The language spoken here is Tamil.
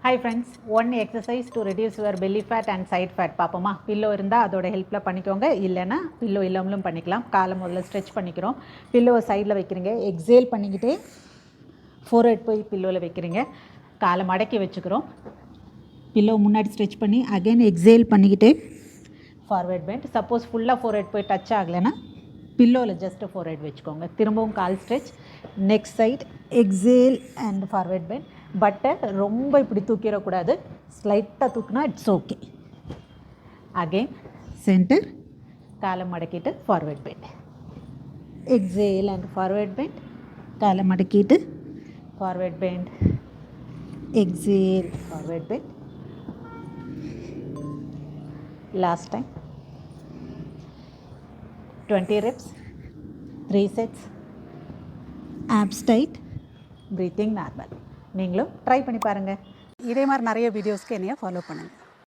Hi friends, one exercise to reduce your belly fat and side fat பாப்போமா. பில்லோ இருந்தால் அதோட ஹெல்ப்பில் பண்ணிக்கோங்க, இல்லைன்னா பில்லோ இல்லாமலும் பண்ணிக்கலாம். காலை முதல்ல ஸ்ட்ரெச் பண்ணிக்கிறோம். பில்லோவை சைடில் வைக்கிறீங்க, எக்ஸேல் பண்ணிக்கிட்டே ஃபோர்ஹெட் போய் பில்லோவில் வைக்கிறீங்க. காலை மடக்கி வச்சுக்கிறோம். பில்லோ முன்னாடி ஸ்ட்ரெச் பண்ணி அகைன் எக்ஸேல் பண்ணிக்கிட்டே ஃபார்வேர்ட் பெண்ட். சப்போஸ் ஃபுல்லாக ஃபோர்ஹெட் போய் டச் ஆகலைன்னா பில்லோவில் ஜஸ்ட்டு ஃபோர்ஹெட் வச்சுக்கோங்க. திரும்பவும் கால் stretch, next side exhale and forward bend. பட்டை ரொம்ப இப்படி தூக்கிடக்கூடாது, ஸ்லைட்டாக தூக்குனா இட்ஸ் ஓகே. அகெயின் சென்டர், காலை மடக்கிட்டு forward bend, exhale and forward bend, காலை மடக்கிட்டு forward bend, exhale forward bend. Last time 20 reps, 3 sets, abs tight, breathing normal. நீங்களும் ட்ரை பண்ணி பாருங்கள். இதே மாதிரி நிறைய வீடியோஸ்க்கு என்னைய ஃபாலோ பண்ணுங்கள்.